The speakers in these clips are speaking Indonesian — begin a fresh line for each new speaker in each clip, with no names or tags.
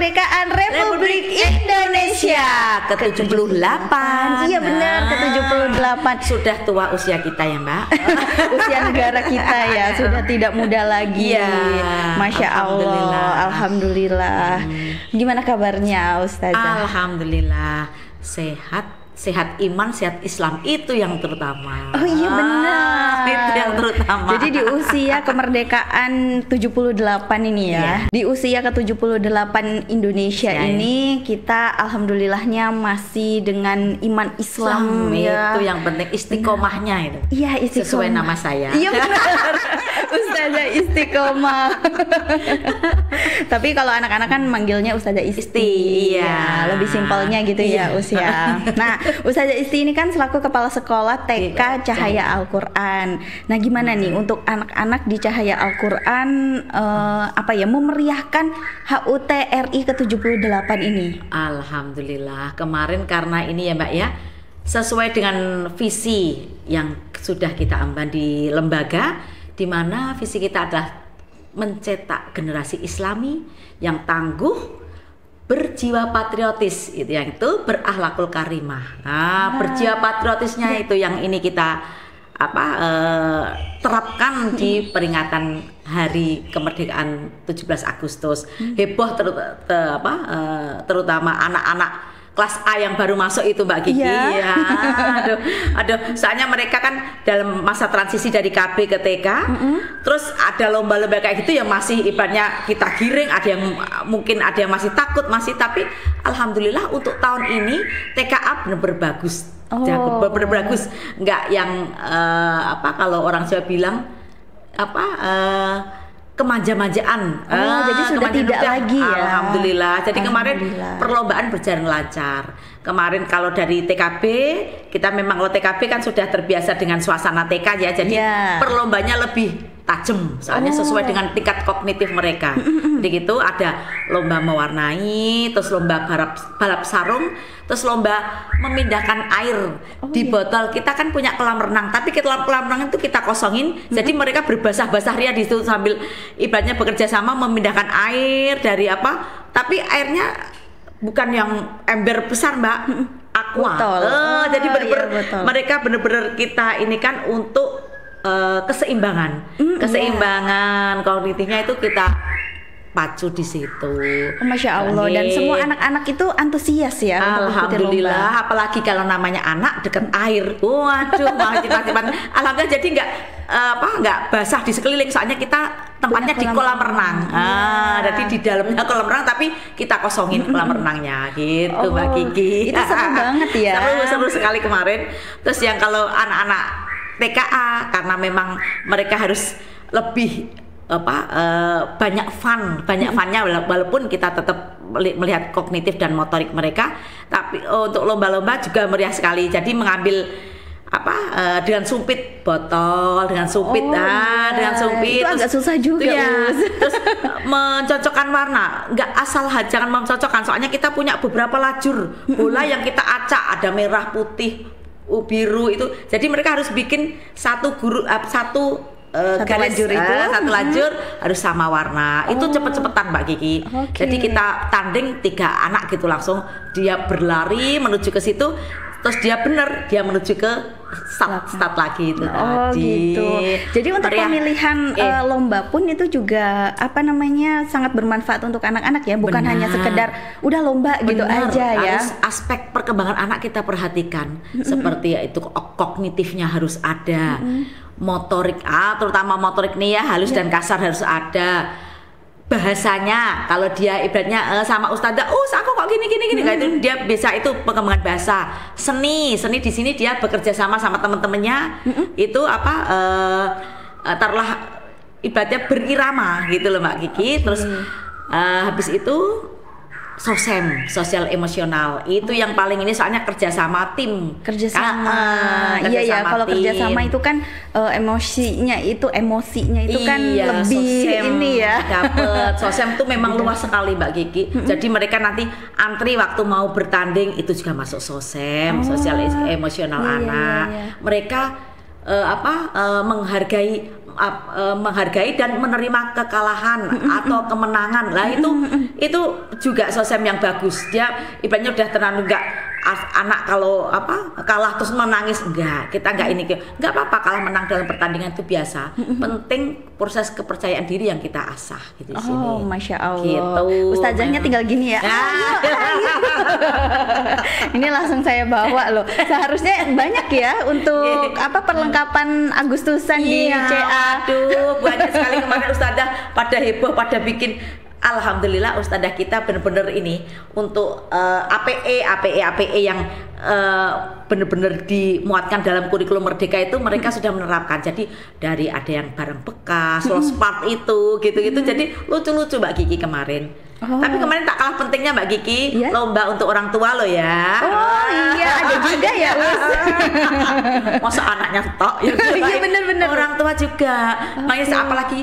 kemerdekaan Republik Indonesia
ke-78.
Iya benar, ke-78.
Sudah tua usia kita ya Mbak.
Usia negara kita ya, sudah tidak muda lagi.
Iya.
Masya Allah. Alhamdulillah. Gimana kabarnya Ustazah?
Alhamdulillah sehat. Sehat iman, sehat Islam, itu yang terutama.
Oh iya benar.
Itu yang terutama.
Jadi di usia kemerdekaan 78 ini ya. Di usia ke-78 Indonesia ini kita alhamdulillahnya masih dengan iman Islam ya.
Itu yang penting, istiqomahnya itu.
Iya, istiqomah.
Sesuai nama saya.
Iya benar. Ustazah Istiqomah. Tapi kalau anak-anak kan manggilnya Ustazah Isti.
Iya.
Lebih simpelnya gitu ya usia. Nah, Ustazah Isti ini kan selaku kepala sekolah TK Cahaya Al-Quran. Nah, gimana nih untuk anak-anak di Cahaya Al-Quran memeriahkan HUT RI ke-78 ini?
Alhamdulillah. Kemarin karena ini ya Mbak ya, sesuai dengan visi yang sudah kita emban di lembaga, di mana visi kita adalah mencetak generasi Islami yang tangguh, berjiwa patriotis, itu yang itu berakhlakul karimah. Nah, berjiwa patriotisnya itu yang ini kita terapkan di peringatan Hari Kemerdekaan 17 Agustus. Heboh terutama anak-anak kelas A yang baru masuk itu Mbak Kiki. Ya. Aduh, soalnya mereka kan dalam masa transisi dari KB ke TK. Terus ada lomba-lomba kayak gitu yang masih ibaratnya kita giring, ada yang mungkin ada yang masih takut, tapi alhamdulillah untuk tahun ini TKA benar-benar bagus. Benar-benar bagus. Enggak yang kalau orang Jawa bilang kemanja-manjaan.
Jadi sudah tidak lagi ya.
Alhamdulillah. Jadi kemarin perlombaan berjalan lancar. Kemarin kalau dari TKB, kita memang kalau TKB kan sudah terbiasa dengan suasana TK ya. Jadi perlombanya lebih tajam, soalnya sesuai dengan tingkat kognitif mereka. Jadi gitu ada lomba mewarnai, terus lomba balap sarung, terus lomba memindahkan air di botol. Kita kan punya kolam renang, tapi kolam renang itu kita kosongin. Jadi mereka berbasah-basah ria di situ sambil ibaratnya bekerja sama memindahkan air dari tapi airnya bukan yang ember besar Mbak, aqua. Jadi benar-benar mereka benar-benar kita ini kan untuk keseimbangan kognitifnya itu kita pacu di situ.
Masya Allah. Dan semua anak-anak itu antusias ya.
Alhamdulillah. Apalagi kalau namanya anak deket air. Waduh, alhamdulillah. Jadi nggak basah di sekeliling. Soalnya kita tempatnya di kolam renang. Jadi di dalamnya kolam renang, tapi kita kosongin kolam renangnya gitu Mbak Kiki.
Itu seru banget ya.
Seru sekali kemarin. Terus yang kalau anak-anak TKA karena memang mereka harus lebih banyak funnya walaupun kita tetap melihat kognitif dan motorik mereka, tapi untuk lomba-lomba juga meriah sekali. Jadi mengambil dengan sumpit botol, dengan sumpit dengan sumpit
itu agak susah juga
terus mencocokkan warna, nggak asal jangan mencocokkan, soalnya kita punya beberapa lajur bola yang kita acak, ada merah, putih, biru itu. Jadi mereka harus bikin satu garis
lajur itu
satu lajur harus sama warna. Itu cepet-cepetan Mbak Kiki. Jadi kita tanding 3 anak gitu, langsung dia berlari menuju ke situ, terus dia menuju ke start lagi itu.
Gitu. Jadi untuk pemilihan lomba pun itu juga sangat bermanfaat untuk anak-anak ya, bukan hanya sekedar udah lomba gitu aja ya.
Harus aspek perkembangan anak kita perhatikan, seperti itu kognitifnya harus ada, motorik terutama motorik nih ya, halus dan kasar harus ada. Bahasanya kalau dia ibaratnya sama ustadzah, aku kok gini itu dia bisa, itu pengembangan bahasa. Seni di sini dia bekerja sama teman-temannya, itu taruhlah ibaratnya berirama gitu loh Mbak Kiki. Terus habis itu sosial emosional itu yang paling ini, soalnya kerjasama tim.
Kalau kerjasama itu kan emosinya itu kan lebih ini ya.
Dapet sosem itu memang luas sekali Mbak Kiki. Jadi mereka nanti antri waktu mau bertanding itu juga masuk sosem, sosial emosional anak. Mereka menghargai menghargai dan menerima kekalahan atau kemenangan. Lah itu juga sosem yang bagus. Dia ibaratnya udah terlalu enggak anak kalau kalah terus menangis, enggak. Kita enggak ini enggak apa-apa kalah menang dalam pertandingan itu biasa. Penting proses kepercayaan diri yang kita asah gitu di sini.
Oh, Masya Allah.
Gitu.
Ustazahnya tinggal gini ya. Ini langsung saya bawa loh. Seharusnya banyak ya untuk perlengkapan Agustusan di CA.
Aduh, banyak sekali kemarin Ustazah pada heboh, pada bikin. Alhamdulillah Ustazah kita benar-benar ini untuk APE yang benar-benar dimuatkan dalam kurikulum Merdeka itu mereka sudah menerapkan. Jadi dari ada yang barang bekas, lost part itu gitu-gitu. Jadi lucu-lucu Mbak Kiki kemarin. Tapi kemarin tak kalah pentingnya Mbak Kiki, lomba untuk orang tua lo ya.
Oh iya, ada juga ya Us.
Masa anaknya tok ya.
Iya benar-benar.
Orang tua juga. Makanya apalagi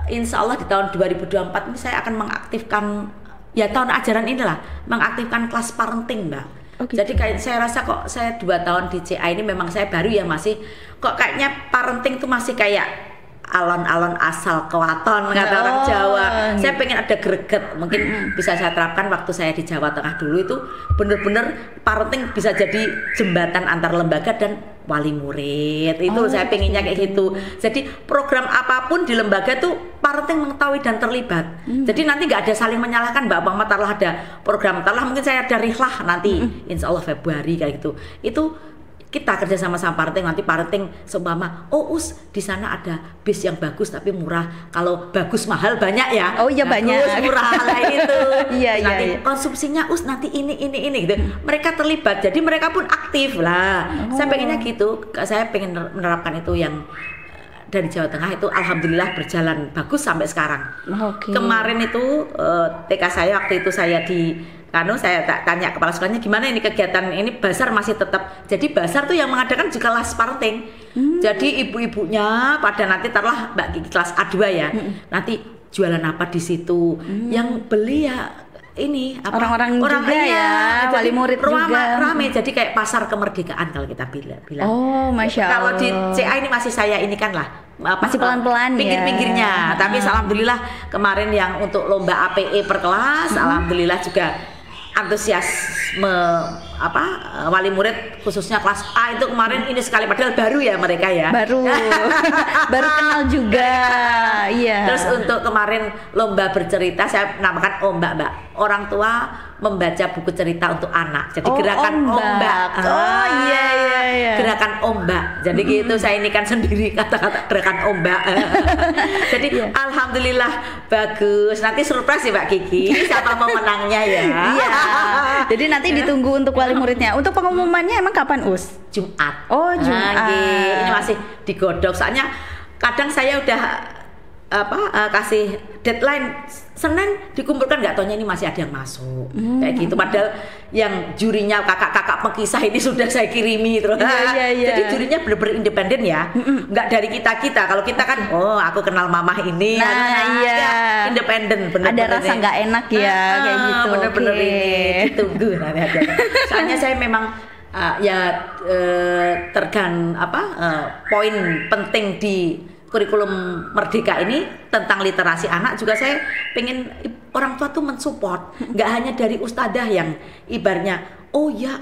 insya Allah di tahun 2024 ini saya akan mengaktifkan, ya tahun ajaran inilah, mengaktifkan kelas parenting Mbak. Okay. Jadi kayak saya rasa kok saya 2 tahun di CA ini memang saya baru ya masih, kok kayaknya parenting tuh masih kayak alon-alon asal kewaton kata orang Jawa. Saya pengen ada greget, mungkin bisa saya terapkan waktu saya di Jawa Tengah dulu itu bener-bener parenting bisa jadi jembatan antar lembaga dan wali murid. Itu saya pengennya kayak gitu. Jadi program apapun di lembaga tuh parenting mengetahui dan terlibat. Jadi nanti nggak ada saling menyalahkan Mbak Muhammad, taruh ada program, taruh mungkin saya ada rihlah nanti insya Allah Februari kayak gitu. Itu kita kerja sama parenting, nanti parenting seumpama di sana ada bis yang bagus tapi murah, kalau bagus mahal banyak ya.
Oh iya
bagus,
banyak,
murah lah itu.
Nanti
konsumsinya nanti ini gitu. Mereka terlibat, jadi mereka pun aktif lah. Saya pengennya gitu, saya pengen menerapkan itu yang dari Jawa Tengah itu alhamdulillah berjalan bagus sampai sekarang. Kemarin itu TK saya waktu itu saya saya tanya kepala sekolahnya gimana ini kegiatan ini, Basar masih tetap. Jadi Basar tuh yang mengadakan juga kelas parenting. Jadi ibu-ibunya pada nanti taruhlah Mbak Kiki kelas A2 ya. Nanti jualan apa di situ. Yang beli ya ini
orang-orang juga ya, wali murid juga.
Rame, jadi kayak pasar kemerdekaan kalau kita bilang.
Oh, Masya Allah.
Kalau di CA ini masih saya ini kan lah
masih pelan-pelan ya.
Pinggir-pinggirnya. Tapi alhamdulillah kemarin yang untuk lomba APE per kelas, alhamdulillah juga antusiasme wali murid khususnya kelas A itu kemarin ini sekali, padahal baru ya mereka ya.
Baru kenal juga. Iya.
Terus untuk kemarin lomba bercerita saya namakan Mbak orang tua membaca buku cerita untuk anak. Jadi gerakan Ombak.
Oh iya.
Gerakan Ombak. Jadi gitu saya ini kan sendiri kata-kata gerakan Ombak. Jadi alhamdulillah bagus. Nanti surprise ya Mbak Kiki siapa pemenangnya ya.
Iya. Jadi nanti ditunggu untuk wali muridnya. Untuk pengumumannya emang kapan Us?
Jumat.
Oh Jumat.
Ini masih digodok. Soalnya kadang saya udah kasih deadline Senin dikumpulkan, nggak taunya ini masih ada yang masuk kayak gitu, padahal yang jurinya kakak-kakak pekisah ini sudah saya kirimi terus. Jadi jurinya benar-benar independen ya, nggak dari kita. Kalau kita kan aku kenal mamah ini, independen, benar-benar
ada rasa nggak enak ya kayak gitu.
Benar-benar ini ditunggu nanti aja. Soalnya saya memang poin penting di kurikulum Merdeka ini tentang literasi anak juga saya pengen orang tua tuh mensupport, nggak hanya dari ustadzah yang ibaratnya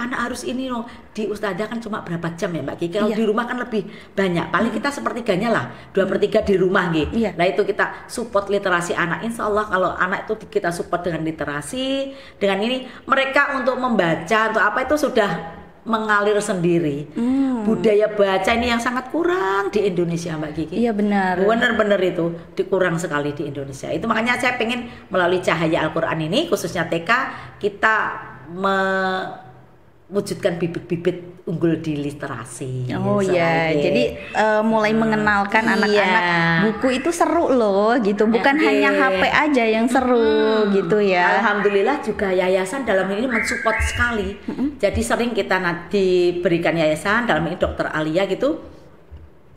anak harus ini loh, di ustadzah kan cuma berapa jam ya Mbak Kiki, kalau di rumah kan lebih banyak, paling kita sepertiganya lah, 2/3 di rumah gitu. Nah itu kita support literasi anak, insya Allah kalau anak itu kita support dengan literasi, dengan ini mereka untuk membaca untuk apa itu sudah mengalir sendiri. Budaya baca ini yang sangat kurang di Indonesia Mbak Kiki.
Iya benar.
Benar-benar itu dikurang sekali di Indonesia. Itu makanya saya pengen melalui cahaya Al-Quran ini khususnya TK kita mewujudkan bibit-bibit unggul di literasi.
Jadi mulai mengenalkan anak-anak buku itu seru loh gitu, bukan hanya HP aja yang seru gitu ya.
Alhamdulillah juga yayasan dalam ini mensupport sekali. Jadi sering kita diberikan yayasan dalam ini Dokter Alia gitu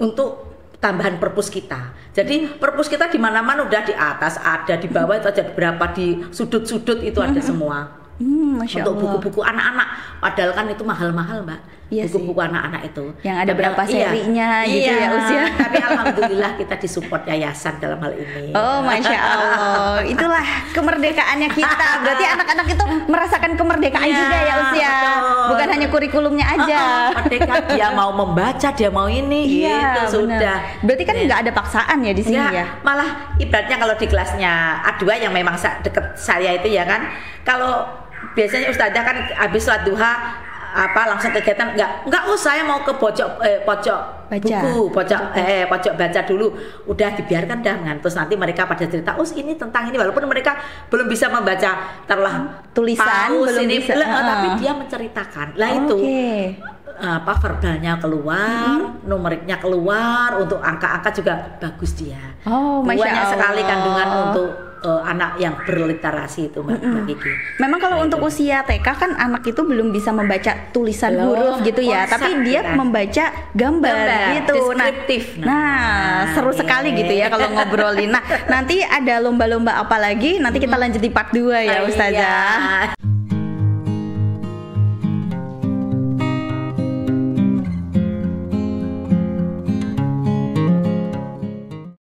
untuk tambahan perpus kita. Jadi perpus kita di mana-mana udah di atas ada, di bawah itu ada berapa, di sudut-sudut itu ada semua.
Masya
untuk
Allah.
buku-buku anak-anak. Padahal kan itu mahal-mahal, Mbak.
Iya
buku-buku anak-anak itu.
Yang ada berapa serinya gitu ya usia.
Tapi alhamdulillah kita disupport yayasan dalam hal ini.
Oh, Masya Allah. Itulah kemerdekaannya kita. Berarti anak-anak itu merasakan kemerdekaan juga ya usia.
Betul.
Bukan hanya kurikulumnya aja.
Merdeka, dia mau membaca, dia mau ini gitu sudah.
Berarti kan nggak ada paksaan ya di sini ya.
Malah ibaratnya kalau di kelasnya A2 yang memang deket saya itu ya kan, kalau biasanya ustazah kan habis sholat duha langsung kegiatan nggak usah, saya mau ke pojok
baca.
buku pojok baca dulu, udah dibiarkan dah terus nanti mereka pada cerita ini tentang ini, walaupun mereka belum bisa membaca taruhlah
tulisan belum
ini,
bisa
tapi dia menceritakan lah itu verbalnya keluar, numeriknya keluar, untuk angka-angka juga bagus dia. Banyak sekali kandungan untuk anak yang berliterasi itu Mbak Kiki.
Memang kalau untuk usia TK kan anak itu belum bisa membaca tulisan huruf gitu ya, tapi dia membaca gambar gitu.
Deskriptif.
Nah, seru sekali gitu ya kalau ngobrolin. Nah, nanti ada lomba-lomba apa lagi? Nanti kita lanjut di part 2 ya Ustazah.